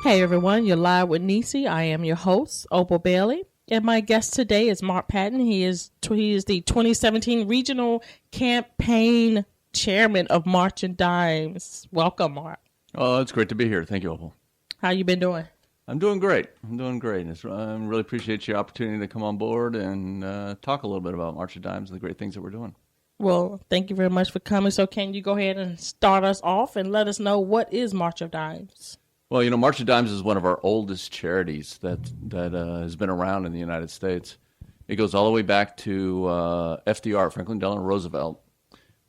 Hey everyone, you're live with Necee. I am your host, Opal Bailey, and my guest today is Mark Patton. He is the 2017 Regional Campaign Chairman of March and Dimes. Welcome, Mark. Oh, it's great to be here. Thank you, Opal. How you been doing? I'm doing great. I really appreciate your opportunity to come on board and talk a little bit about March of Dimes and the great things that we're doing. Well, thank you very much for coming. So can you go ahead and start us off and let us know what is March of Dimes? Well, March of Dimes is one of our oldest charities that has been around in the United States. It goes all the way back to FDR, Franklin Delano Roosevelt,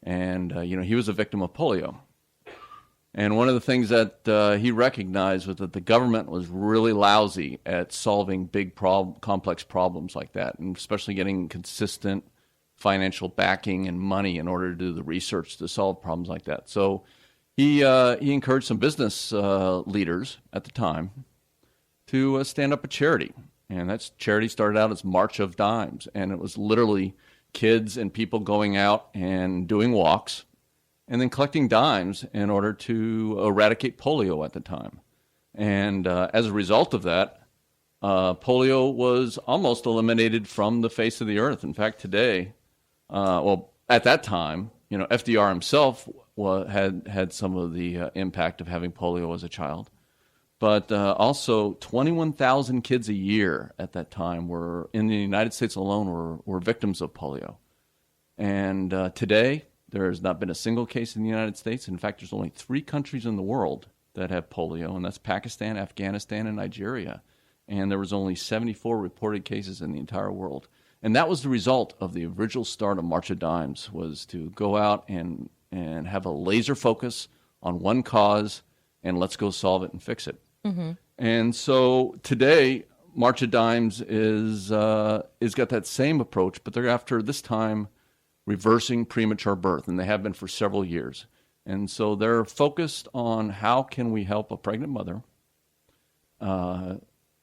and he was a victim of polio. And one of the things that he recognized was that the government was really lousy at solving big, complex problems like that, and especially getting consistent financial backing and money in order to do the research to solve problems like that. So he encouraged some business leaders at the time to stand up a charity. And that charity started out as March of Dimes. And it was literally kids and people going out and doing walks and then collecting dimes in order to eradicate polio at the time. And as a result of that, polio was almost eliminated from the face of the earth. In fact, today, at that time, FDR himself had some of the impact of having polio as a child. But also 21,000 kids a year at that time were, in the United States alone, were victims of polio. And today, there has not been a single case in the United States. In fact, there's only 3 countries in the world that have polio, and that's Pakistan, Afghanistan, and Nigeria. And there was only 74 reported cases in the entire world. And that was the result of the original start of March of Dimes, was to go out and have a laser focus on one cause, and let's go solve it and fix it. Mm-hmm. And so today, March of Dimes is got that same approach, but they're after, this time, reversing premature birth, and they have been for several years. And so they're focused on how can we help a pregnant mother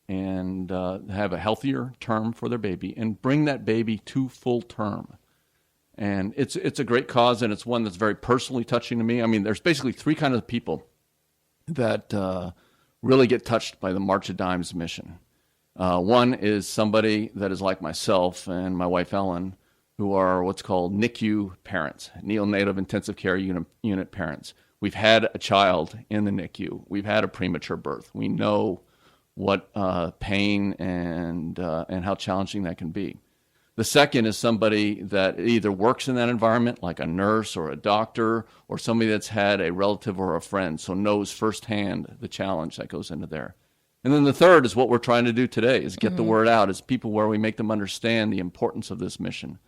and have a healthier term for their baby and bring that baby to full term. And it's a great cause, and it's one that's very personally touching to me. I mean, there's basically 3 kinds of people that really get touched by the March of Dimes mission. One is somebody that is like myself and my wife Ellen, who are what's called NICU parents, neonatal intensive care unit parents. We've had a child in the NICU. We've had a premature birth. We know what pain and how challenging that can be. The second is somebody that either works in that environment, like a nurse or a doctor, or somebody that's had a relative or a friend, so knows firsthand the challenge that goes into there. And then the third is what we're trying to do today, is get the word out, is people where we make them understand the importance of this mission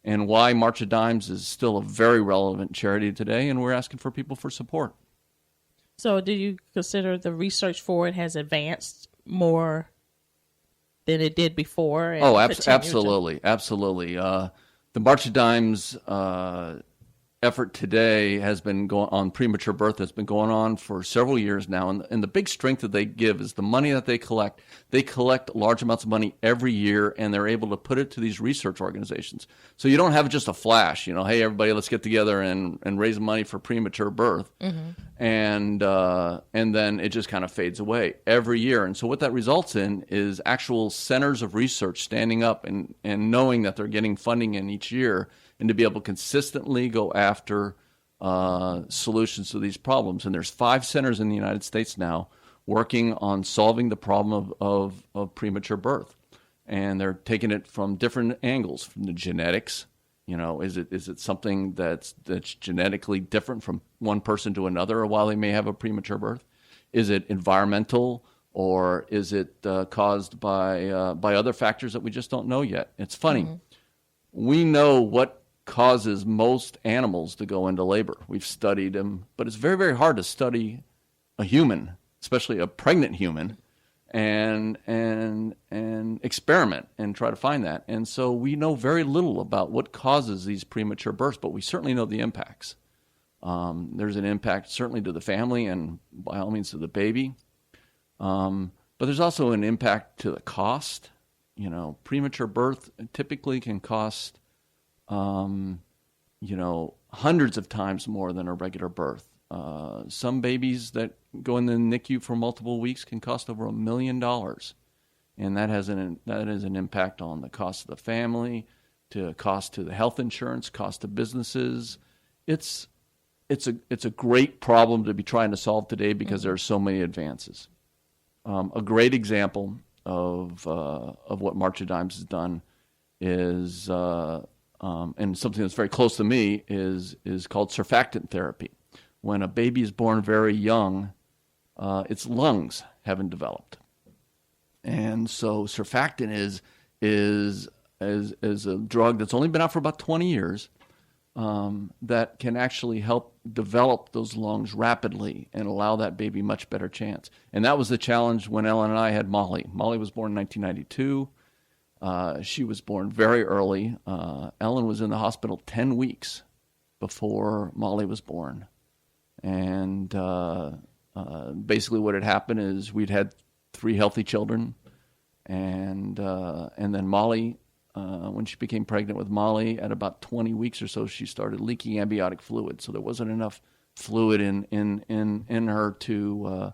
and why March of Dimes is still a very relevant charity today, and we're asking for people for support. So do you consider the research for it has advanced more than it did before? Oh, absolutely. The March of Dimes effort today has been going on, premature birth has been going on for several years now. And the big strength that they give is the money that they collect. They collect large amounts of money every year, and they're able to put it to these research organizations. So you don't have just a flash, hey, everybody, let's get together and raise money for premature birth. Mm-hmm. And then it just kind of fades away every year. And so what that results in is actual centers of research standing up and knowing that they're getting funding in each year, and to be able to consistently go after solutions to these problems. And there's 5 centers in the United States now working on solving the problem of premature birth. And they're taking it from different angles, from the genetics. Is it something that's genetically different from one person to another while they may have a premature birth? Is it environmental, or is it caused by other factors that we just don't know yet? It's funny. Mm-hmm. We know what causes most animals to go into labor. We've studied them, but it's very, very hard to study a human, especially a pregnant human, and experiment and try to find that. And so we know very little about what causes these premature births, but we certainly know the impacts. There's an impact certainly to the family and by all means to the baby. But there's also an impact to the cost. Premature birth typically can cost hundreds of times more than a regular birth. Some babies that go in the NICU for multiple weeks can cost over $1 million. And that is an impact on the cost of the family, to cost to the health insurance, cost to businesses. It's a great problem to be trying to solve today because there are so many advances. A great example of what March of Dimes has done is, and something that's very close to me, is called surfactant therapy. When a baby is born very young, its lungs haven't developed. And so surfactant is a drug that's only been out for about 20 years that can actually help develop those lungs rapidly and allow that baby much better chance. And that was the challenge when Ellen and I had Molly. Molly was born in 1992. She was born very early. Ellen was in the hospital 10 weeks before Molly was born. And basically what had happened is we'd had 3 healthy children. And then Molly, when she became pregnant with Molly, at about 20 weeks or so, she started leaking amniotic fluid. So there wasn't enough fluid in her to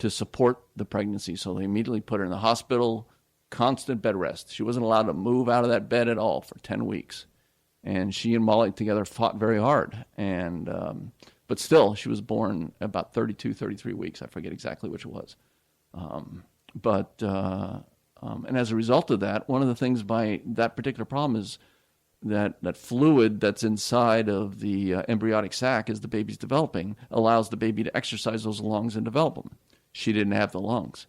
support the pregnancy. So they immediately put her in the hospital, constant bed rest. She wasn't allowed to move out of that bed at all for 10 weeks. And she and Molly together fought very hard. And but still, she was born about 32, 33 weeks. I forget exactly which it was. And as a result of that, one of the things by that particular problem is that fluid that's inside of the embryonic sac as the baby's developing allows the baby to exercise those lungs and develop them. She didn't have the lungs.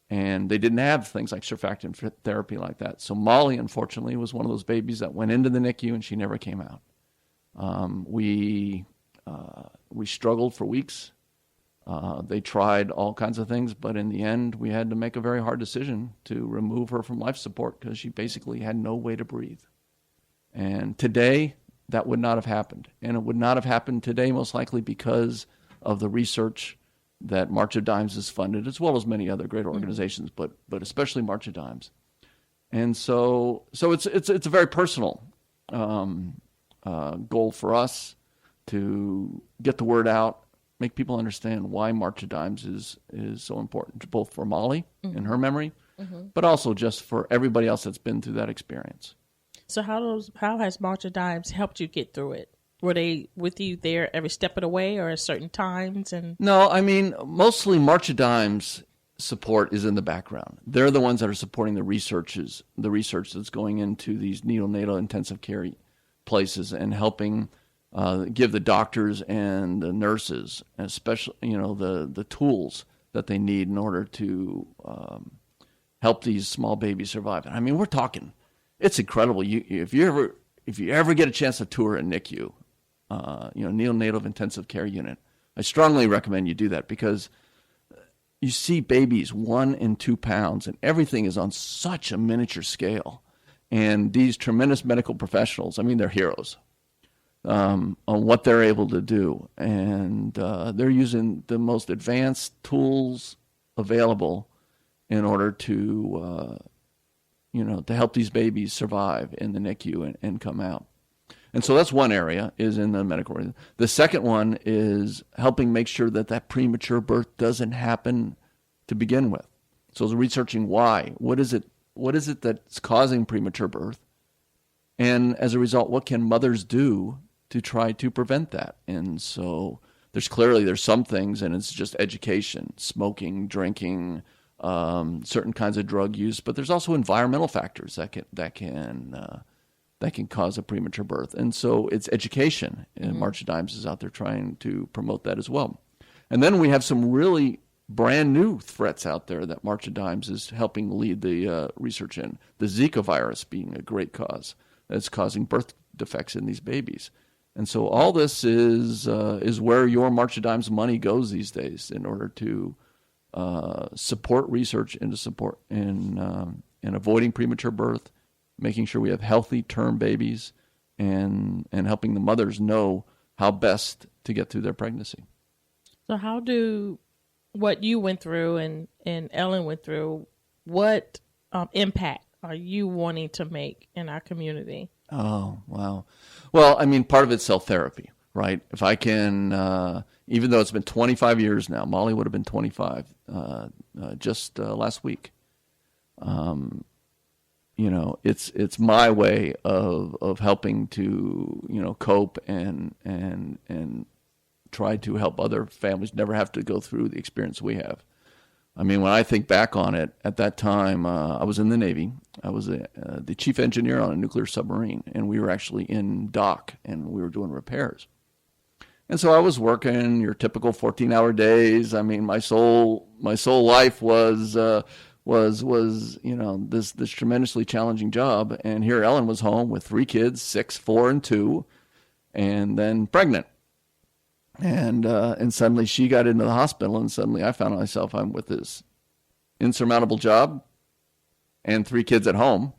And they didn't have things like surfactant therapy like that. So Molly, unfortunately, was one of those babies that went into the NICU and she never came out. We struggled for weeks. They tried all kinds of things, but in the end, we had to make a very hard decision to remove her from life support because she basically had no way to breathe. And today, that would not have happened. And it would not have happened today, most likely because of the research that March of Dimes has funded, as well as many other great organizations, but especially March of Dimes. And so it's a very personal goal for us to get the word out, make people understand why March of Dimes is so important, both for Molly and her memory, but also just for everybody else that's been through that experience. So how has March of Dimes helped you get through it? Were they with you there every step of the way or at certain times? No, I mean, mostly March of Dimes support is in the background. They're the ones that are supporting the research that's going into these neonatal intensive care places and helping give the doctors and the nurses, especially, the tools that they need in order to help these small babies survive. I mean, we're talking, it's incredible. If you ever get a chance to tour a NICU, neonatal intensive care unit, I strongly recommend you do that because you see babies 1 and 2 pounds, and everything is on such a miniature scale. And these tremendous medical professionals, I mean, they're heroes. On what they're able to do. And they're using the most advanced tools available in order to help these babies survive in the NICU and come out. And so that's one area, is in the medical area. The second one is helping make sure that premature birth doesn't happen to begin with. So it's researching why. What is it that's causing premature birth? And as a result, what can mothers do to try to prevent that? And so there's some things, and it's just education, smoking, drinking, certain kinds of drug use, but there's also environmental factors that can cause a premature birth. And so it's education, and March of Dimes is out there trying to promote that as well. And then we have some really brand new threats out there that March of Dimes is helping lead the research in. The Zika virus being a great cause that's causing birth defects in these babies. And so all this is where your March of Dimes money goes these days in order to support research and to support in avoiding premature birth, making sure we have healthy term babies, and helping the mothers know how best to get through their pregnancy. So how do what you went through and Ellen went through, what impact are you wanting to make in our community? Oh, wow. Well, I mean, part of it's self-therapy. right? If I can, even though it's been 25 years now, Molly would have been 25 just last week. It's my way of helping to cope and try to help other families never have to go through the experience we have. I mean, when I think back on it, at that time, I was in the Navy. I was the chief engineer on a nuclear submarine, and we were actually in dock, and we were doing repairs. And so I was working your typical 14-hour days. I mean, my soul life was this tremendously challenging job. And here Ellen was home with 3 kids, 6, 4, and 2, and then pregnant. And suddenly she got into the hospital, and suddenly I found myself, I'm with this insurmountable job and 3 kids at home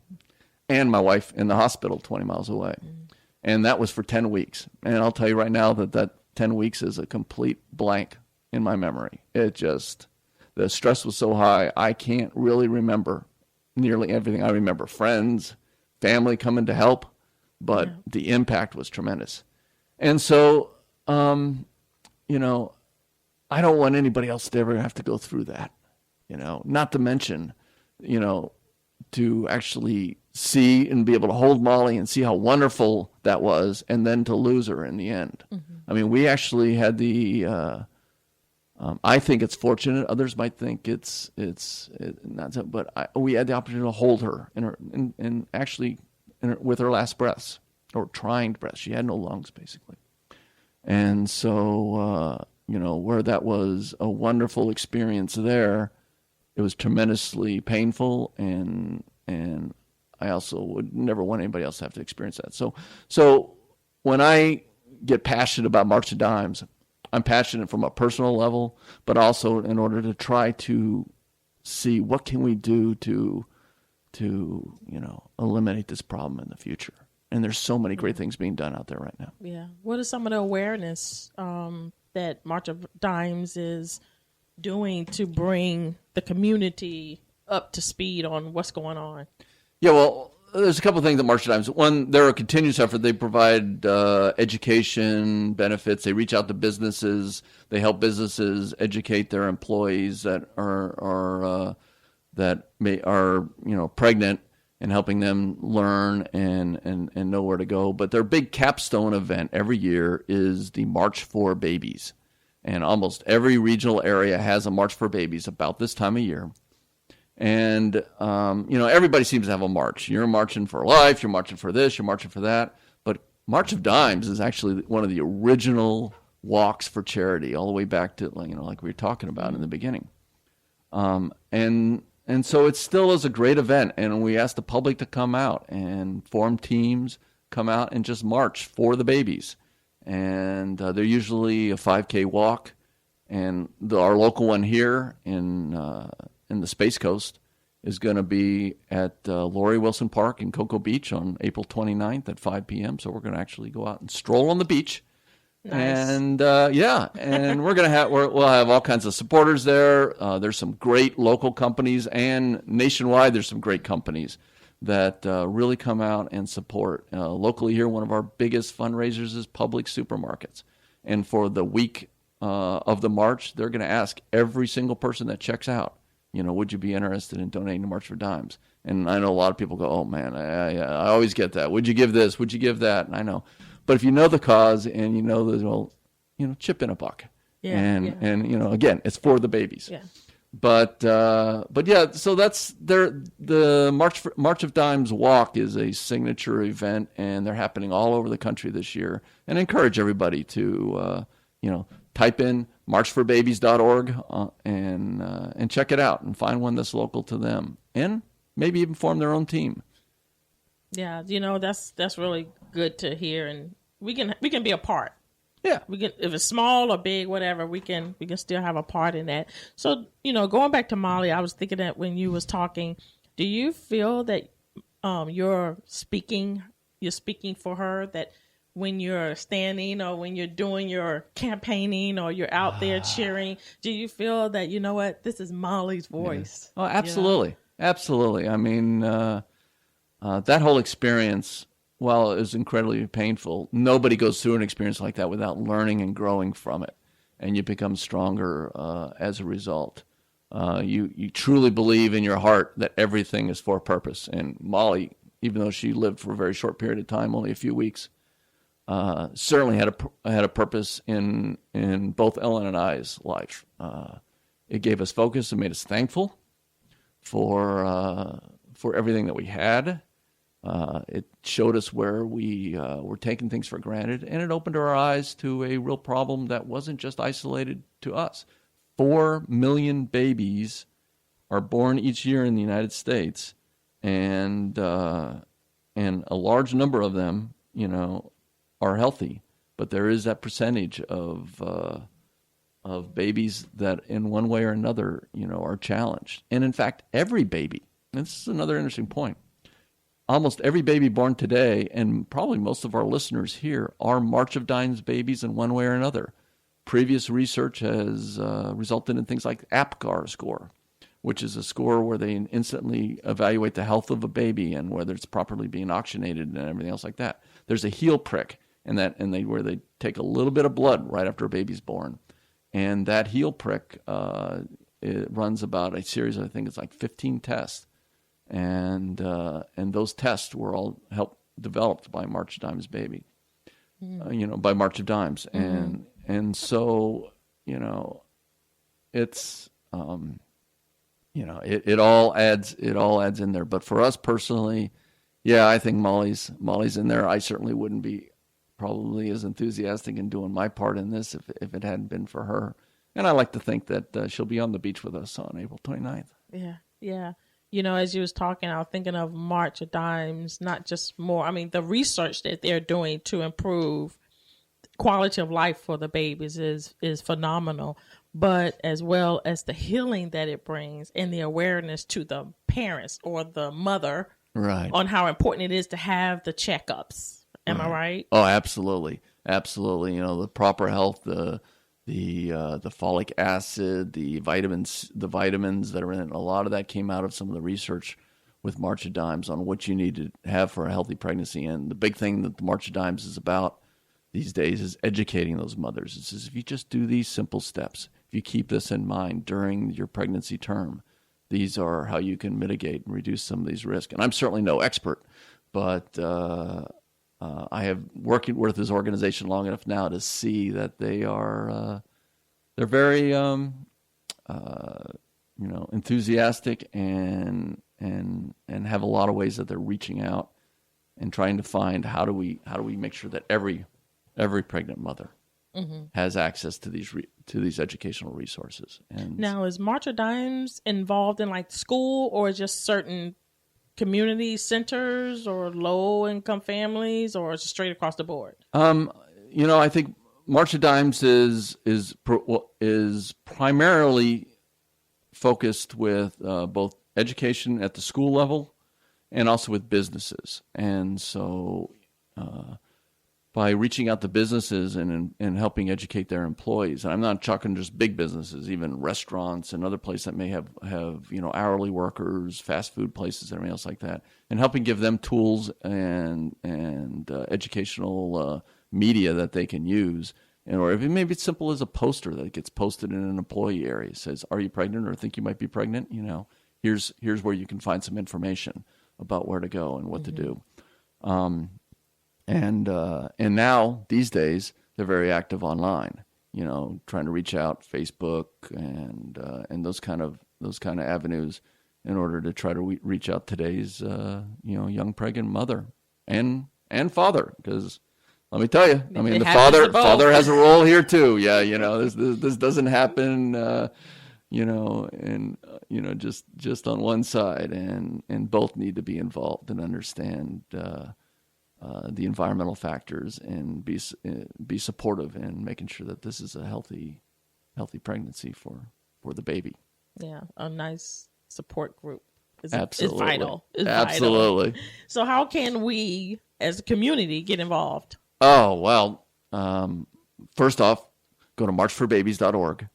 and my wife in the hospital 20 miles away. And that was for 10 weeks. And I'll tell you right now that 10 weeks is a complete blank in my memory. The stress was so high, I can't really remember nearly everything. I remember friends, family coming to help, but the impact was tremendous. And so, I don't want anybody else to ever have to go through that, not to mention, to actually see and be able to hold Molly and see how wonderful that was, and then to lose her in the end. Mm-hmm. I mean, we actually had I think it's fortunate. Others might think it's not so, but we had the opportunity to hold her with her last breaths, or trying breaths. She had no lungs, basically. And so, where that was a wonderful experience there, it was tremendously painful, and I also would never want anybody else to have to experience that. So when I get passionate about March of Dimes, I'm passionate from a personal level, but also in order to try to see what can we do to eliminate this problem in the future. And there's so many great things being done out there right now. Yeah. What is some of the awareness that March of Dimes is doing to bring the community up to speed on what's going on? Yeah, well, there's a couple of things that March of Dimes. One, they're a continuous effort. They provide education benefits. They reach out to businesses. They help businesses educate their employees that are pregnant, and helping them learn and know where to go. But their big capstone event every year is the March for Babies. And almost every regional area has a March for Babies about this time of year. And, everybody seems to have a march. You're marching for life, you're marching for this, you're marching for that. But March of Dimes is actually one of the original walks for charity, all the way back to, like we were talking about in the beginning. And so it still is a great event. And we ask the public to come out and form teams, come out and just march for the babies. And they're usually a 5K walk. And our local one here in the Space Coast is going to be at Lori Wilson Park in Cocoa Beach on April 29th at 5 p.m. So we're going to actually go out and stroll on the beach. Nice. And and we'll have all kinds of supporters there. There's some great local companies, and nationwide there's some great companies that really come out and support. Locally here, one of our biggest fundraisers is Publix supermarkets. And for the week of the march, they're going to ask every single person that checks out, would you be interested in donating to March for Dimes? And I know a lot of people go, oh man, I always get that. Would you give this? Would you give that? And I know. But if you know the cause and chip in a buck. Yeah, and again, it's for the babies. Yeah. But yeah, so that's the March of Dimes walk is a signature event, and they're happening all over the country this year. And I encourage everybody to type in marchforbabies.org and check it out and find one that's local to them, and maybe even form their own team. Yeah, that's really good to hear, and we can be a part. Yeah, we can, if it's small or big, whatever, we can still have a part in that. So, going back to Molly, I was thinking that when you was talking, do you feel that you're speaking for her, that when you're standing or when you're doing your campaigning or you're out there cheering, do you feel that, this is Molly's voice? Yeah. Oh, absolutely. Absolutely. I mean, that whole experience while it was incredibly painful, nobody goes through an experience like that without learning and growing from it, and you become stronger as a result. You truly believe in your heart that everything is for a purpose. And Molly, even though she lived for a very short period of time, only a few weeks, certainly had a purpose in both Ellen and I's life. It gave us focus and made us thankful for everything that we had. It showed us where we were taking things for granted, and it opened our eyes to a real problem that wasn't just isolated to us. 4 million babies are born each year in the United States, and a large number of them, are healthy. But there is that percentage of babies that, in one way or another, are challenged. And in fact, every baby. And this is another interesting point. Almost every baby born today, and probably most of our listeners here, are March of Dimes babies in one way or another. Previous research has resulted in things like APGAR score, which is a score where they instantly evaluate the health of a baby and whether it's properly being oxygenated and everything else like that. There's a heel prick where they take a little bit of blood right after a baby's born, and that heel prick it runs about a series of, I think it's like 15 tests. And those tests were all helped developed by March of Dimes baby, by March of Dimes, and so it's it all adds in there. But for us personally, yeah, I think Molly's in there. I certainly wouldn't be probably as enthusiastic in doing my part in this if it hadn't been for her. And I like to think that she'll be on the beach with us on April 29th. Yeah. As you was talking, I was thinking of March of Dimes, not just more. I mean, the research that they're doing to improve quality of life for the babies is phenomenal, but as well as the healing that it brings and the awareness to the parents or the mother on how important it is to have the checkups. Am I right? Oh, absolutely. Absolutely. The proper health, the folic acid, the vitamins that are in it. A lot of that came out of some of the research with March of Dimes on what you need to have for a healthy pregnancy. And the big thing that the March of Dimes is about these days is educating those mothers. It says if you just do these simple steps, if you keep this in mind during your pregnancy term, these are how you can mitigate and reduce some of these risks. And I'm certainly no expert, but I have worked with this organization long enough now to see that they're very enthusiastic and have a lot of ways that they're reaching out and trying to find how do we make sure that every pregnant mother has access to these educational resources. And now, is March of Dimes involved in like school or just certain community centers or low income families, or is it straight across the board? I think March of Dimes is primarily focused with both education at the school level and also with businesses. And so by reaching out to businesses and helping educate their employees, and I'm not talking just big businesses, even restaurants and other places that may have hourly workers, fast food places, everything else like that, and helping give them tools and educational media that they can use. Or if maybe it's simple as a poster that gets posted in an employee area. It says, "Are you pregnant or think you might be pregnant? Here's where you can find some information about where to go and what to do." And now these days they're very active online. Trying to reach out Facebook and those kind of avenues in order to try to reach out today's young pregnant mother and father, because let me tell you, I mean, the father has a role here too. Yeah, this doesn't happen, just on one side, and both need to be involved and understand the environmental factors and be supportive in making sure that this is a healthy pregnancy for the baby. Yeah, a nice support group is vital. Absolutely. Vital. So how can we as a community get involved? Oh, well, first off, go to marchforbabies.org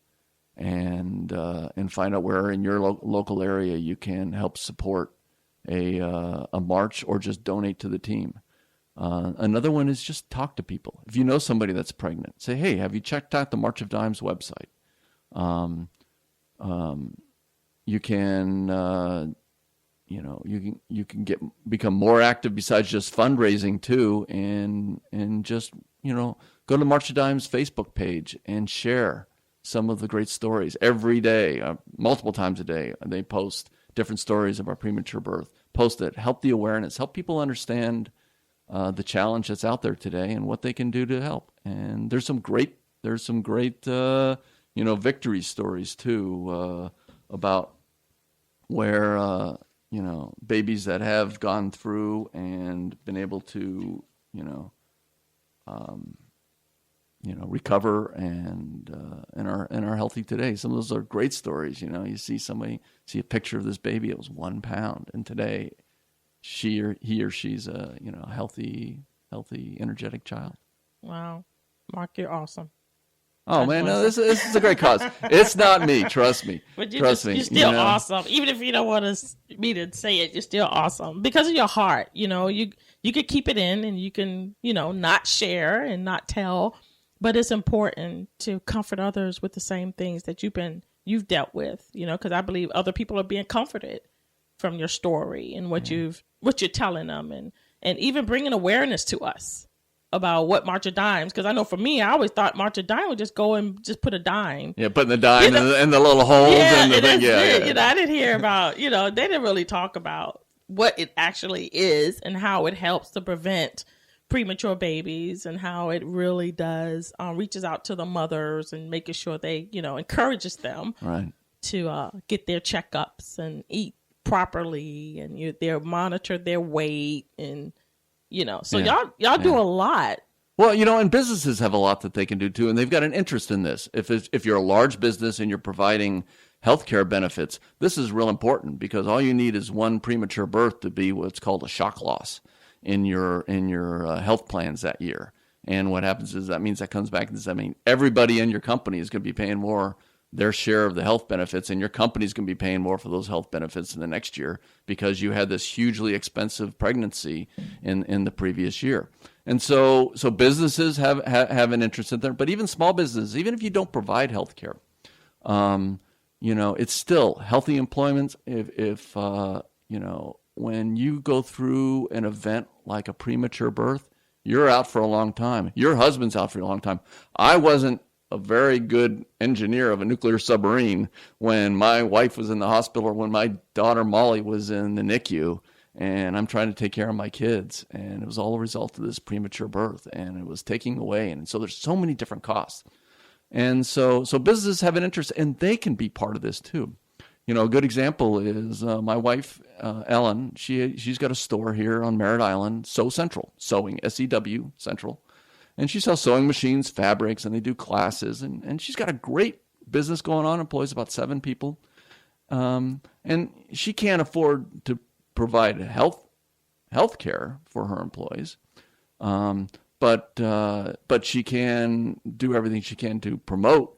and find out where in your local area you can help support a march or just donate to the team. Another one is just talk to people. If you know somebody that's pregnant, say, hey, have you checked out the March of Dimes website? You can, you can become more active besides just fundraising too, and just, go to the March of Dimes Facebook page and share some of the great stories every day, multiple times a day. They post different stories of our premature birth. Post it, help the awareness, help people understand the challenge that's out there today and what they can do to help. And there's some great victory stories too, about where, babies that have gone through and been able to, recover and are healthy today. Some of those are great stories. You see a picture of this baby, it was 1 pound, and today he or she's a healthy, energetic child. Wow, Mark, you're awesome. Oh man, no, this is a great cause. It's not me, trust me. But you're still awesome. Even if you don't want me to say it, you're still awesome because of your heart. You could keep it in, and you can not share and not tell. But it's important to comfort others with the same things that you've dealt with. Because I believe other people are being comforted from your story and what you're telling them, and even bringing awareness to us about what March of Dimes. Because I know for me, I always thought March of Dimes would just go and just put a dime. Yeah, putting the dime in the little holes and the thing. Yeah. I didn't hear about, they didn't really talk about what it actually is and how it helps to prevent premature babies, and how it really does reaches out to the mothers and making sure they, encourages them to get their checkups and eat properly, and they're monitor their weight, and y'all do a lot. Well, and businesses have a lot that they can do too, and they've got an interest in this. If you're a large business and you're providing healthcare benefits, this is real important, because all you need is one premature birth to be what's called a shock loss in your health plans that year. And what happens is that means that comes back. Does that mean everybody in your company is going to be paying more their share of the health benefits, and your company's going to be paying more for those health benefits in the next year because you had this hugely expensive pregnancy in the previous year. And so businesses have an interest in there, but even small businesses, even if you don't provide health care, it's still healthy employment. If when you go through an event like a premature birth, you're out for a long time. Your husband's out for a long time. I wasn't a very good engineer of a nuclear submarine when my wife was in the hospital, or when my daughter Molly was in the NICU, and I'm trying to take care of my kids. And it was all a result of this premature birth, and it was taking away. And so there's so many different costs. And so businesses have an interest, and they can be part of this too. A good example is my wife, Ellen. She's got a store here on Merritt Island, Sew Central, sewing, SEW Central. And she sells sewing machines, fabrics, and they do classes. And she's got a great business going on, employs about 7 people. And she can't afford to provide health care for her employees. But she can do everything she can to promote,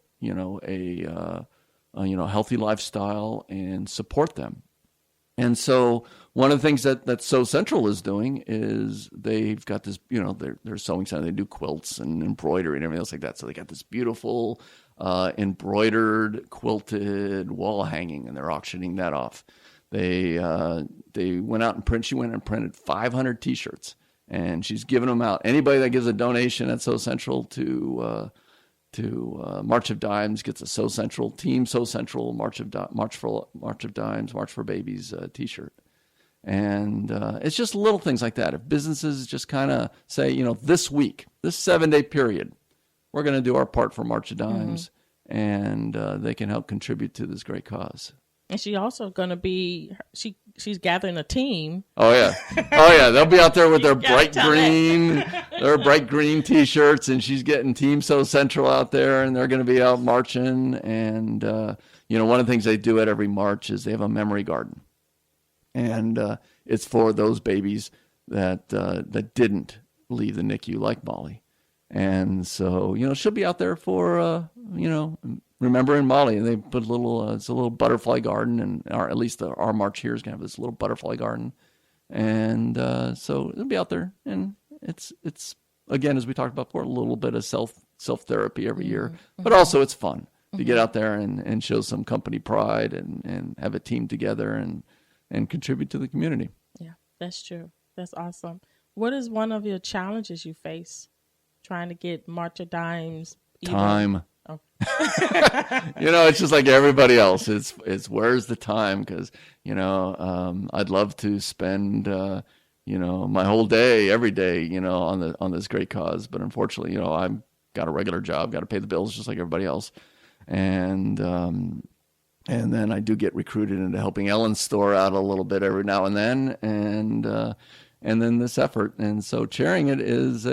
a healthy lifestyle and support them. And so one of the things that Sew Central is doing is they've got this, they're sewing center. They do quilts and embroidery and everything else like that. So they got this beautiful embroidered, quilted wall hanging, and they're auctioning that off. They went out and she went and printed 500 T-shirts, and she's giving them out. Anybody that gives a donation at Sew Central to March of Dimes gets a Sew Central March of Dimes, March for Babies T-shirt. And it's just little things like that. If businesses just kind of say, this week, this 7-day period, we're going to do our part for March of Dimes, and they can help contribute to this great cause. And she's also going to be, she's gathering a team. Oh yeah. They'll be out there with their bright green T-shirts, and she's getting Team Sew Central out there, and they're going to be out marching. And, one of the things they do at every march is they have a memory garden. And it's for those babies that didn't leave the NICU like Molly. And so, she'll be out there for, remembering Molly. And they put it's a little butterfly garden, at least our march here is going to have this little butterfly garden. And so they'll be out there, and it's again, as we talked about before, a little bit of self therapy every year, but also it's fun to get out there and show some company pride and have a team together and contribute to the community. Yeah, that's true. That's awesome. What is one of your challenges you face trying to get March of Dimes? Time. Oh. It's just like everybody else. It's where's the time? Because I'd love to spend my whole day, every day, on this great cause. But unfortunately, I've got a regular job, got to pay the bills just like everybody else, and then I do get recruited into helping Ellen's store out a little bit every now and then, and then this effort, and so chairing it is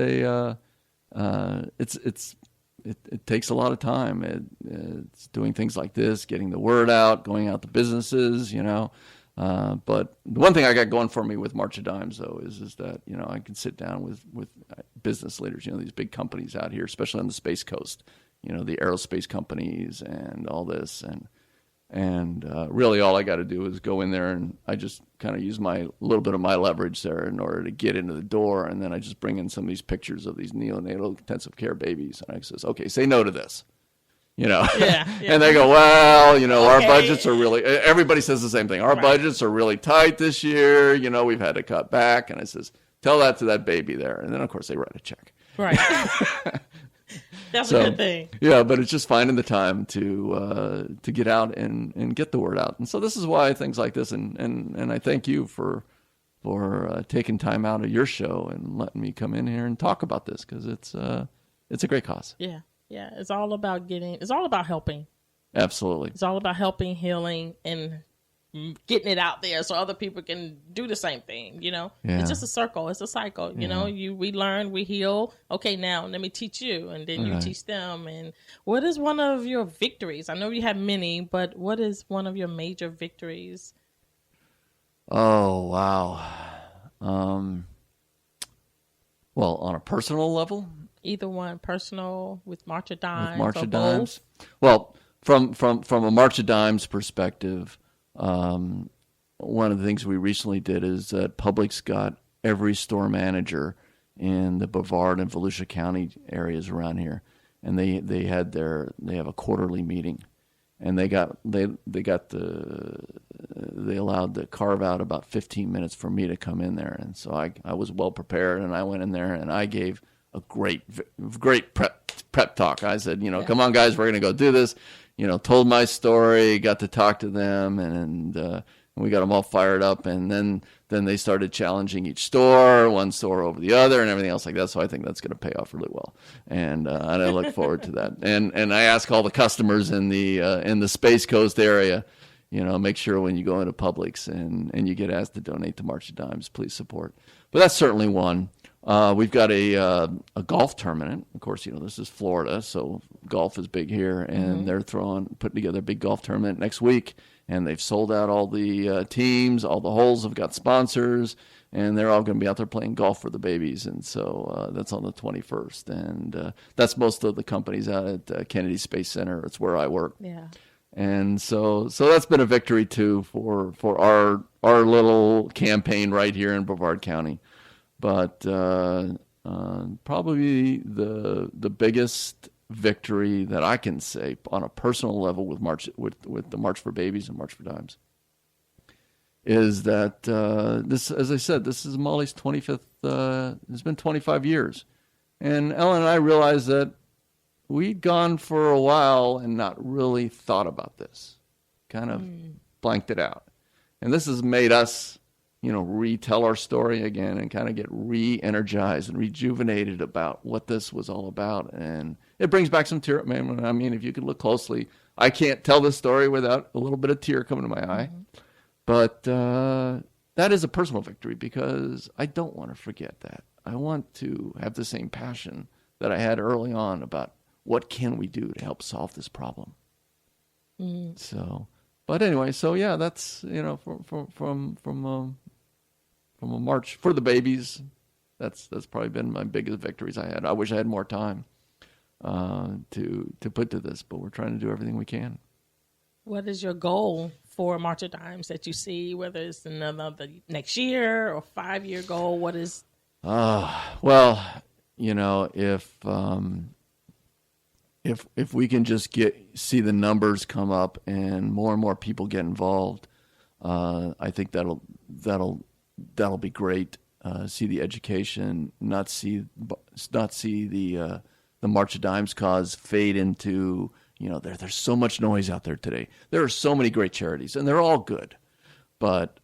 it takes a lot of time. It's doing things like this, getting the word out, going out to businesses, But the one thing I got going for me with March of Dimes, though, is that I can sit down with business leaders, these big companies out here, especially on the Space Coast, the aerospace companies and all this, and really all I got to do is go in there, and I just kind of use a little bit of my leverage there in order to get into the door, and then I just bring in some of these pictures of these neonatal intensive care babies, and I says, okay, say no to this. Yeah. And they go, well, our Okay. budgets are really, everybody says the same thing. Our budgets are really tight this year. We've had to cut back. And I says, tell that to that baby there. And then, of course, they write a check. Right. That's a good thing. Yeah, but it's just finding the time to get out and get the word out. And so this is why things like this, and I thank you for taking time out of your show and letting me come in here and talk about this, because it's a great cause. Yeah. Yeah. It's all about helping. Absolutely. It's all about helping, healing, and getting it out there so other people can do the same thing. Yeah. It's just a circle. It's a cycle. We learn, we heal. Okay, now let me teach you, and then you teach them. And what is one of your victories? I know you have many, but what is one of your major victories? Oh, wow. Well, on a personal level, either one, personal, with March of Dimes, with March or of both? Dimes. Well, from a March of Dimes perspective, one of the things we recently did is that Publix got every store manager in the Brevard and Volusia County areas around here, and they have a quarterly meeting, and they allowed to carve out about 15 minutes for me to come in there, and so I was well prepared, and I went in there and I gave a great prep talk. I said, come on, guys, we're going to go do this. Told my story, got to talk to them, and we got them all fired up. And then they started challenging each store, one store over the other, and everything else like that. So I think that's going to pay off really well, and I look forward to that. And I ask all the customers in the Space Coast area, make sure when you go into Publix and you get asked to donate to March of Dimes, please support. But that's certainly one. We've got a golf tournament. Of course, this is Florida, so golf is big here, and they're putting together a big golf tournament next week, and they've sold out all the teams. All the holes have got sponsors, and they're all going to be out there playing golf for the babies. And so that's on the 21st, and that's most of the companies out at Kennedy Space Center. It's where I work. Yeah. And so that's been a victory too for our little campaign right here in Brevard County. But probably the biggest victory that I can say on a personal level with the March for Babies and March for Dimes is that this, as I said, this is Molly's 25th. It's been 25 years, and Ellen and I realized that we'd gone for a while and not really thought about this, kind of blanked it out, and this has made us retell our story again and kind of get re-energized and rejuvenated about what this was all about. And it brings back some tear. Man, I mean, if you could look closely, I can't tell this story without a little bit of tear coming to my eye. But that is a personal victory because I don't want to forget that. I want to have the same passion that I had early on about what can we do to help solve this problem. So, but anyway, so yeah, that's from a March for the Babies. That's probably been my biggest victories I had. I wish I had more time to put to this, but we're trying to do everything we can. What is your goal for March of Dimes that you see, whether it's another next year or 5-year goal? What is Well, if we can just see the numbers come up and more people get involved, I think that'll be great. See the education, not see the March of Dimes cause fade into, there's so much noise out there today. There are so many great charities, and they're all good, but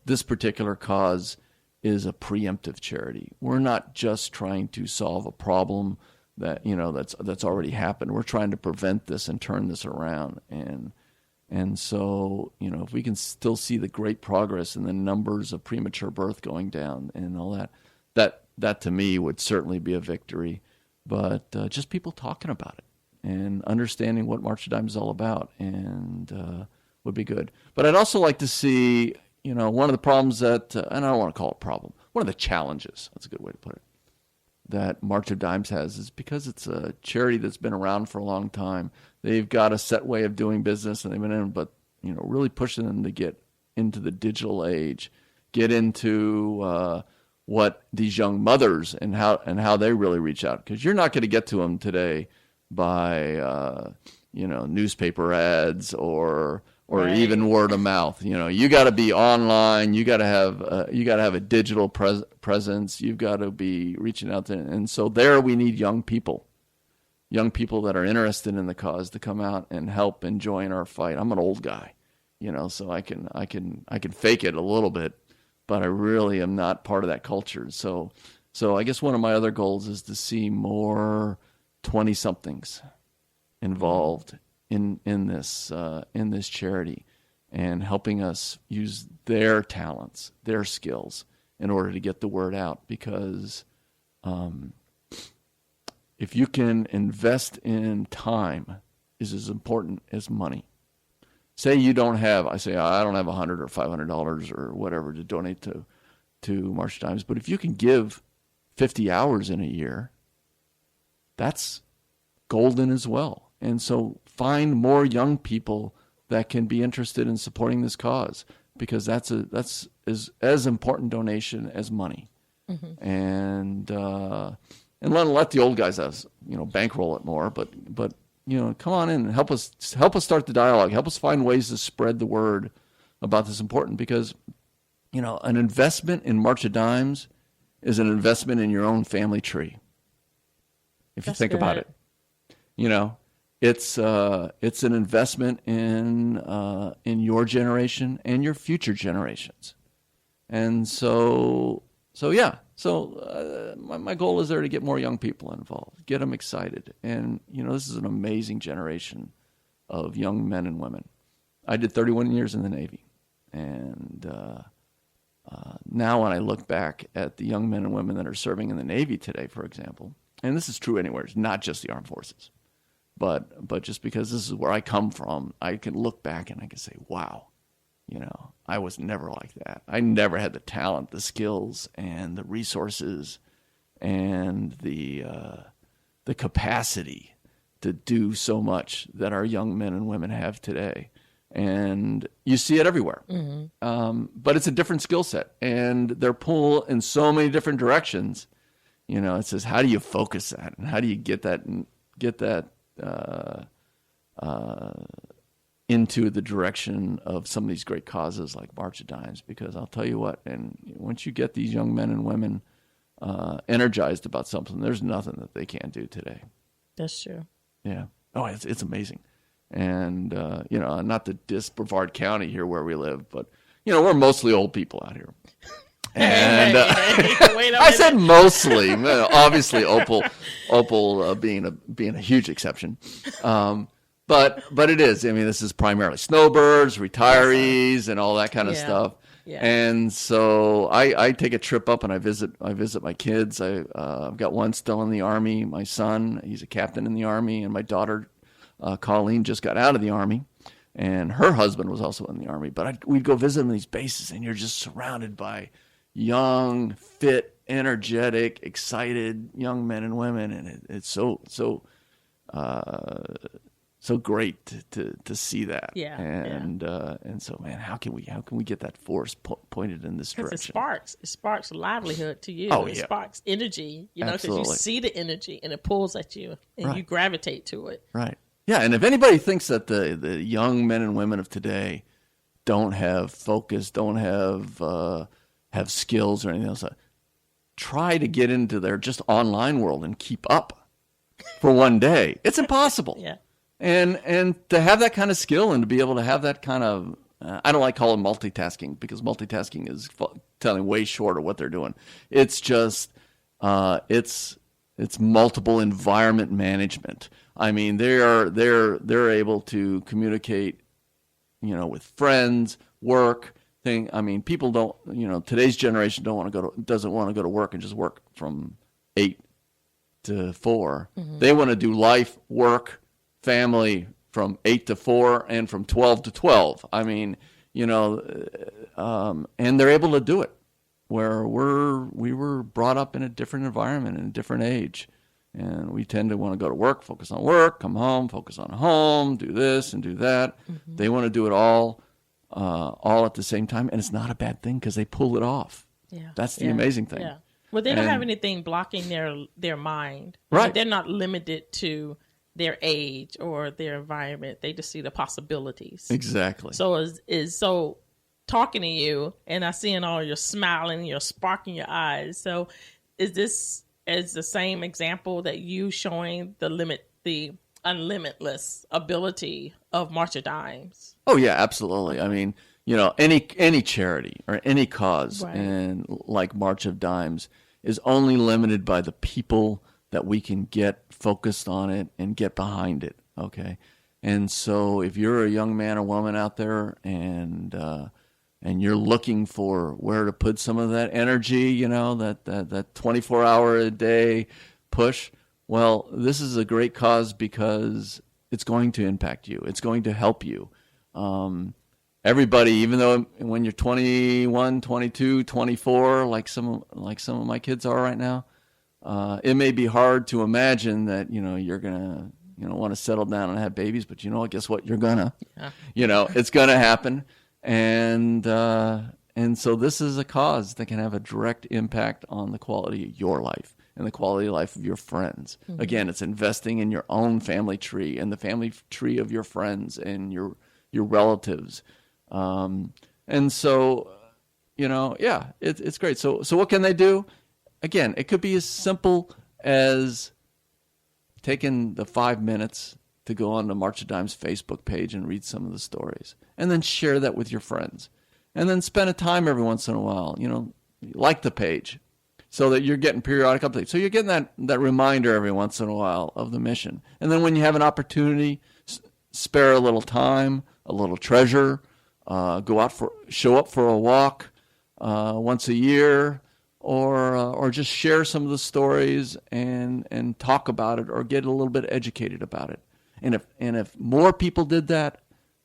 this particular cause is a preemptive charity. We're not just trying to solve a problem that that's already happened. We're trying to prevent this and turn this around, and so if we can still see the great progress in the numbers of premature birth going down and all that to me would certainly be a victory. But just people talking about it and understanding what March of Dimes is all about and would be good. But I'd also like to see, one of the problems that, and I don't want to call it a problem, one of the challenges, that's a good way to put it, that March of Dimes has is because it's a charity that's been around for a long time. They've got a set way of doing business, and they've been in, but really pushing them to get into the digital age, get into what these young mothers and how they really reach out, because you're not going to get to them today by newspaper ads or right. Even word of mouth. You got to be online. You got to have a digital presence. You've got to be reaching out to, and so there we need young people that are interested in the cause to come out and help and join our fight. I'm an old guy, so I can fake it a little bit, but I really am not part of that culture. So I guess one of my other goals is to see more 20-somethings involved in this charity and helping us use their talents, their skills in order to get the word out. Because if you can invest in time is as important as money. Say you don't have, I don't have $100 or $500 or whatever to donate to March of Dimes, but if you can give 50 hours in a year, that's golden as well. And so find more young people that can be interested in supporting this cause, because that's as important donation as money. Mm-hmm. And let the old guys bankroll it more, but come on in and help us start the dialogue. Help us find ways to spread the word about this important, because an investment in March of Dimes is an investment in your own family tree. If you think about it, it's an investment in your generation and your future generations. And so my goal is there to get more young people involved, get them excited. And, this is an amazing generation of young men and women. I did 31 years in the Navy. And now when I look back at the young men and women that are serving in the Navy today, for example, and this is true anywhere, it's not just the armed forces, but just because this is where I come from, I can look back and I can say, wow, I was never like that. I never had the talent, the skills, and the resources, and the capacity to do so much that our young men and women have today. And you see it everywhere. Mm-hmm. But it's a different skill set, and they're pulled in so many different directions. It says, how do you focus that, and how do you get that into the direction of some of these great causes like March of Dimes? Because I'll tell you what, and once you get these young men and women energized about something, there's nothing that they can't do today. That's true. Yeah. Oh, it's amazing. And, not to diss Brevard County here where we live, but, we're mostly old people out here. And I said mostly, obviously Opal being a huge exception. But it is. I mean, this is primarily snowbirds, retirees, and all that kind of stuff. Yeah. And so I take a trip up and I visit my kids. I've got one still in the Army. My son, he's a captain in the Army, and my daughter, Colleen, just got out of the Army, and her husband was also in the Army. But we'd go visit them in these bases, and you're just surrounded by young, fit, energetic, excited young men and women, and it's so so great to see that. Yeah. And so, man, how can we get that force pointed in this direction? It sparks livelihood to you. Oh, it yeah. sparks energy, because you Absolutely. see the energy and it pulls at you and Right. you gravitate to it. Right. Yeah, and if anybody thinks that the young men and women of today don't have focus, don't have skills or anything else, try to get into their just online world and keep up for one day. It's impossible. Yeah. And to have that kind of skill and to be able to have that kind of, I don't like calling multitasking, because multitasking is telling way short of what they're doing. It's just, it's multiple environment management. I mean, they're able to communicate, with friends, work thing. I mean, people don't, today's generation doesn't want to go to work and just work from 8 to 4. Mm-hmm. They want to do life, work, family from 8 to 4 and from 12 to 12. I mean, and they're able to do it where we were brought up in a different environment in a different age. And we tend to want to go to work, focus on work, come home, focus on home, do this and do that. Mm-hmm. They want to do it all at the same time. And it's not a bad thing because they pull it off. Yeah. That's the amazing thing. Yeah. Well, they don't have anything blocking their mind. Right. They're not limited to their age or their environment. They just see the possibilities. Exactly. So so talking to you and I seeing all your smiling, your spark in your eyes. So is this as the same example that you showing the unlimitless ability of March of Dimes? Oh yeah, absolutely. I mean, any charity or any cause, right. and like March of Dimes, is only limited by the people that we can get focused on it and get behind it. Okay, and so if you're a young man or woman out there and you're looking for where to put some of that energy, that 24-hour a day push, well, this is a great cause because it's going to impact you. It's going to help you. Everybody, even though when you're 21, 22, 24, like some of my kids are right now, it may be hard to imagine that, you're going to, want to settle down and have babies, but guess what? You're going to. Yeah. It's going to happen. And so this is a cause that can have a direct impact on the quality of your life and the quality of life of your friends. Mm-hmm. Again, it's investing in your own family tree and the family tree of your friends and your relatives. And so, it's great. So what can they do? Again, it could be as simple as taking the 5 minutes to go on the March of Dimes Facebook page and read some of the stories, and then share that with your friends, and then spend a time every once in a while, like the page, so that you're getting periodic updates. So you're getting that reminder every once in a while of the mission. And then when you have an opportunity, spare a little time, a little treasure, show up for a walk once a year, or just share some of the stories and talk about it, or get a little bit educated about it. And if more people did that,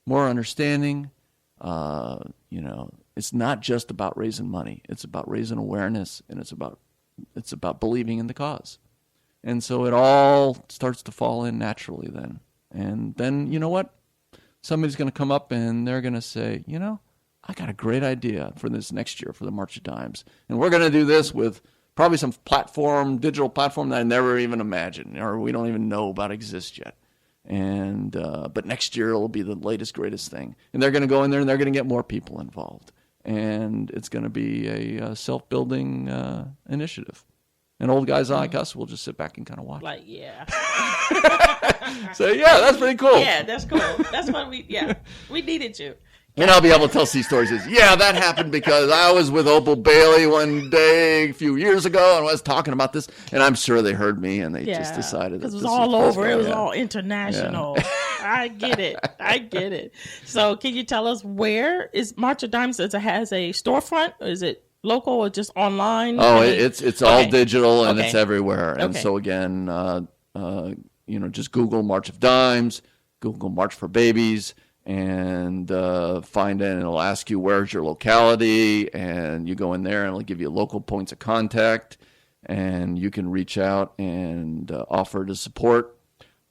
more understanding, it's not just about raising money. It's about raising awareness, and it's about believing in the cause. And so it all starts to fall in naturally then. And then, you know what? Somebody's going to come up and they're going to say, I got a great idea for this next year for the March of Dimes. And we're going to do this with probably some digital platform that I never even imagined, or we don't even know about exist yet. And but next year it'll be the latest, greatest thing. And they're going to go in there and they're going to get more people involved. And it's going to be a self-building initiative. And old guys like us will just sit back and kind of watch. Like, yeah. So, yeah, that's pretty cool. Yeah, that's cool. That's what we needed you. And I'll be able to tell these stories. Yeah, that happened because I was with Opal Bailey one day a few years ago and I was talking about this. And I'm sure they heard me and they just decided that it was all over. It was all international. Yeah. I get it. So can you tell us where is March of Dimes? Has a storefront? Or is it local or just online? Oh, it's all digital and it's everywhere. And so again, just Google March of Dimes, Google March for Babies, and find it, and it'll ask you where's your locality, and you go in there and it'll give you local points of contact, and you can reach out and offer to support.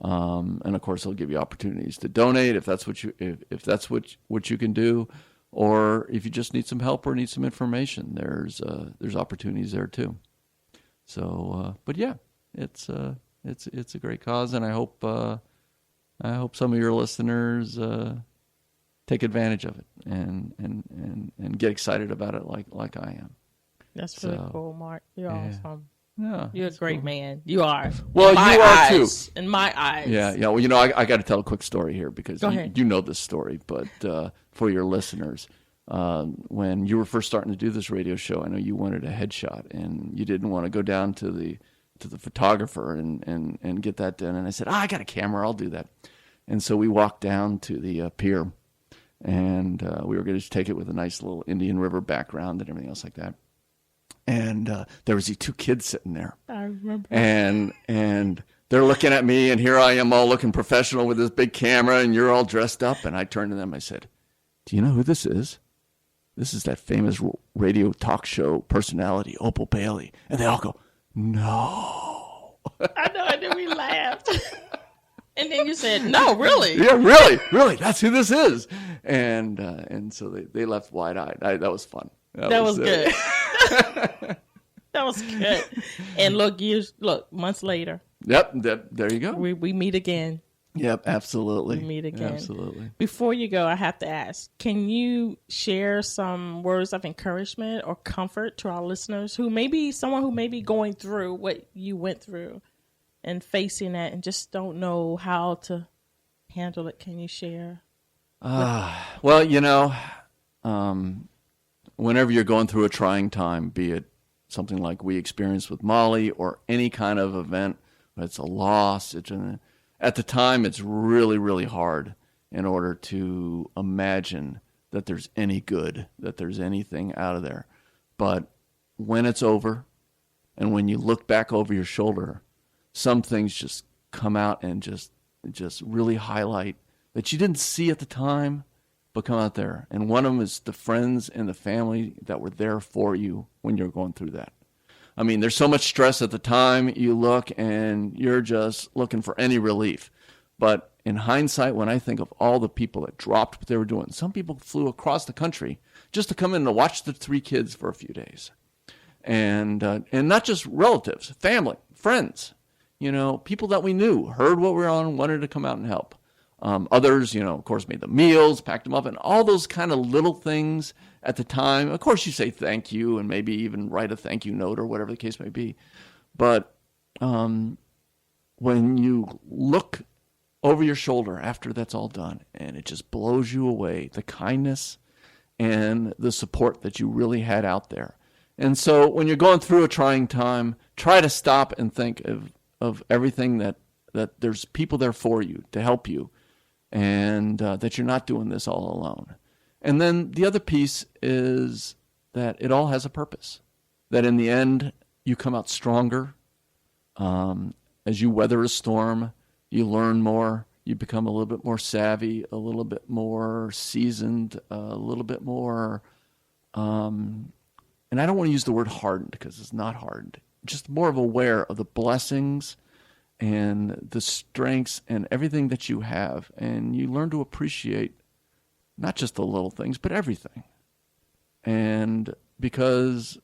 And of course, they'll give you opportunities to donate if that's what you can do, or if you just need some help or need some information. There's opportunities there too. So, but yeah, it's a great cause, and I hope some of your listeners take advantage of it and get excited about it like I am. That's really cool, Mark. You're awesome. Yeah, you're a great man. You are. Well, you are too. In my eyes. Yeah. Well, I got to tell a quick story here because you know this story, but for your listeners, when you were first starting to do this radio show, I know you wanted a headshot and you didn't want to go down to the photographer and get that done. And I said, I got a camera, I'll do that. And so we walked down to the pier, and we were going to take it with a nice little Indian River background and everything else like that. And there was these two kids sitting there. I remember. And they're looking at me, and here I am all looking professional with this big camera, and you're all dressed up. And I turned to them, I said, do you know who this is? This is that famous radio talk show personality, Opal Bailey. And they all go, no. I know, and then we laughed. And then you said, no, really? Yeah, really. That's who this is. And so they left wide-eyed. That was fun. That was good. That was good. And look, months later. Yep, there you go. We meet again. Yep, absolutely. We meet again. Absolutely. Before you go, I have to ask, can you share some words of encouragement or comfort to our listeners someone who may be going through what you went through and facing that and just don't know how to handle it? Can you share? Well, whenever you're going through a trying time, be it something like we experienced with Molly or any kind of event, it's a loss, at the time, it's really, really hard in order to imagine that there's any good, that there's anything out of there. But when it's over and when you look back over your shoulder, some things just come out and just really highlight that you didn't see at the time, but come out there. And one of them is the friends and the family that were there for you when you're going through that. I mean, there's so much stress at the time. You look and you're just looking for any relief. But in hindsight, when I think of all the people that dropped what they were doing, some people flew across the country just to come in and watch the three kids for a few days. And not just relatives, family, friends, people that we knew, heard what we were on, wanted to come out and help. Others, of course, made the meals, packed them up, and all those kind of little things at the time. Of course, you say thank you and maybe even write a thank you note or whatever the case may be. But when you look over your shoulder after that's all done and it just blows you away, the kindness and the support that you really had out there. And so when you're going through a trying time, try to stop and think of everything that there's people there for you to help you. And that you're not doing this all alone. And then the other piece is that it all has a purpose. That in the end, you come out stronger. As you weather a storm, you learn more. You become a little bit more savvy, a little bit more seasoned, a little bit more, and I don't want to use the word hardened because it's not hardened. Just more of aware of the blessings and the strengths and everything that you have. And you learn to appreciate not just the little things, but everything. And because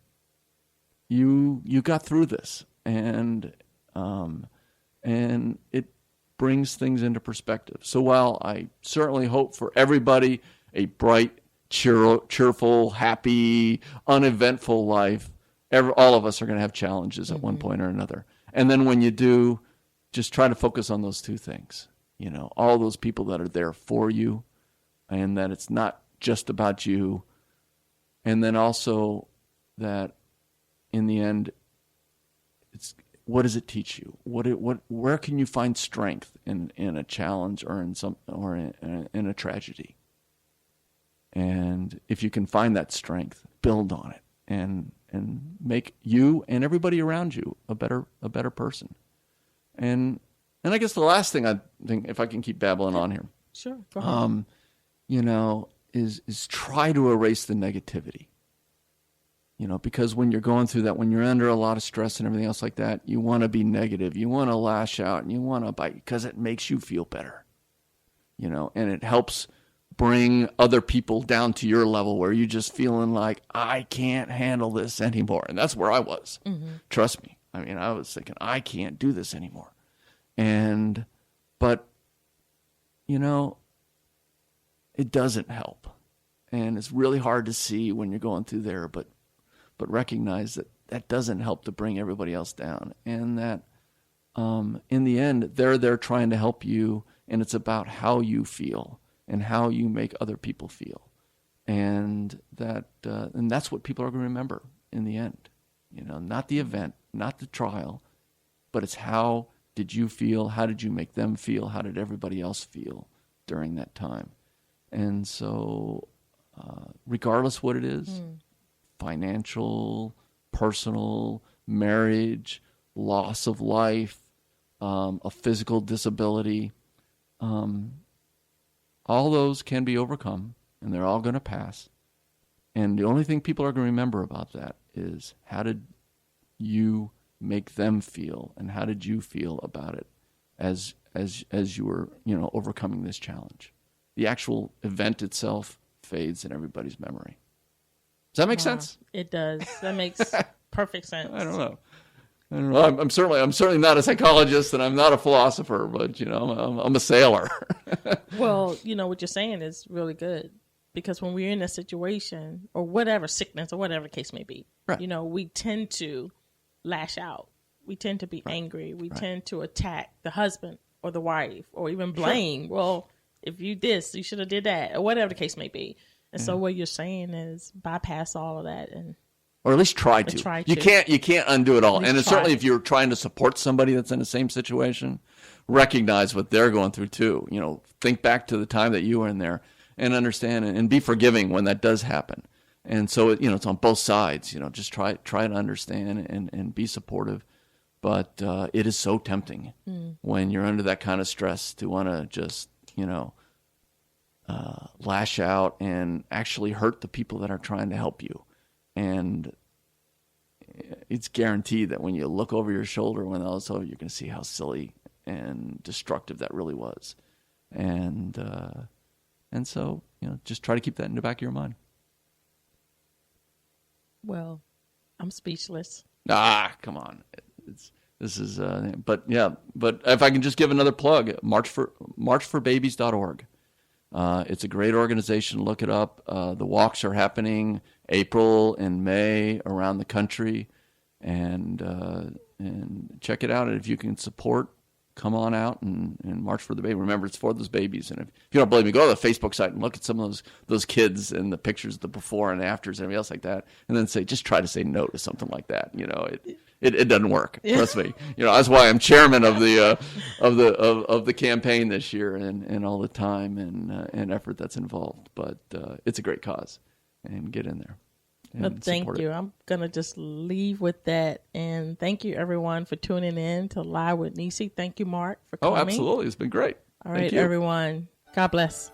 you got through this, and it brings things into perspective. So while I certainly hope for everybody a bright, cheerful, happy, uneventful life, all of us are going to have challenges at one point or another. And then when you do, just try to focus on those two things, all those people that are there for you, and that it's not just about you. And then also that in the end, what does it teach you? Where can you find strength in a challenge or in a tragedy? And if you can find that strength, build on it and make you and everybody around you a better person. And I guess the last thing I think, if I can keep babbling on here, sure, go ahead. Is try to erase the negativity. because when you're going through that, when you're under a lot of stress and everything else like that, you want to be negative. You want to lash out and you want to bite because it makes you feel better, and it helps bring other people down to your level where you're just feeling like, I can't handle this anymore. And that's where I was. Mm-hmm. Trust me. I mean, I was thinking, I can't do this anymore. But, it doesn't help. And it's really hard to see when you're going through there, but recognize that doesn't help to bring everybody else down. And that in the end, they're there trying to help you, and it's about how you feel and how you make other people feel. And that's what people are going to remember in the end. Not the event, not the trial, but it's how did you feel? How did you make them feel? How did everybody else feel during that time? And so, regardless what it is, financial, personal, marriage, loss of life, a physical disability, all those can be overcome, and they're all going to pass. And the only thing people are going to remember about that is how did you make them feel, and how did you feel about it as you were, overcoming this challenge. The actual event itself fades in everybody's memory. Does that make sense? It does. That makes perfect sense. I don't know. I'm certainly not a psychologist, and I'm not a philosopher, but I'm a sailor. Well, what you're saying is really good, because when we're in a situation or whatever, sickness or whatever the case may be, right. We tend to lash out. We tend to be angry. We tend to attack the husband or the wife, or even blame. Sure. Well, if you this, you should have did that, or whatever the case may be. And so what you're saying is bypass all of that, or at least try to. You can't undo it all. And certainly if you're trying to support somebody that's in the same situation, recognize what they're going through too. Think back to the time that you were in there and understand and be forgiving when that does happen. And so it's on both sides. Just try to understand and be supportive. But it is so tempting when you're under that kind of stress to want to just lash out and actually hurt the people that are trying to help you. And it's guaranteed that when you look over your shoulder when all is over, you're going to see how silly and destructive that really was. And so, just try to keep that in the back of your mind. Well, I'm speechless. Come on. But if I can just give another plug, marchforbabies.org. It's a great organization. Look it up. The walks are happening April and May around the country, and check it out. And if you can support, come on out and march for the baby. Remember, it's for those babies. And if you don't believe me, go to the Facebook site and look at some of those kids and the pictures of the before and afters and everything else like that, and then just try to say no to something like that. It doesn't work. Trust me. That's why I'm chairman of the campaign this year, and all the time and effort that's involved. But it's a great cause, and get in there. Well, thank you. I'm gonna just leave with that, and thank you everyone for tuning in to Live with Necee. Thank you, Mark, for coming. Oh, absolutely. It's been great. All right, everyone. God bless.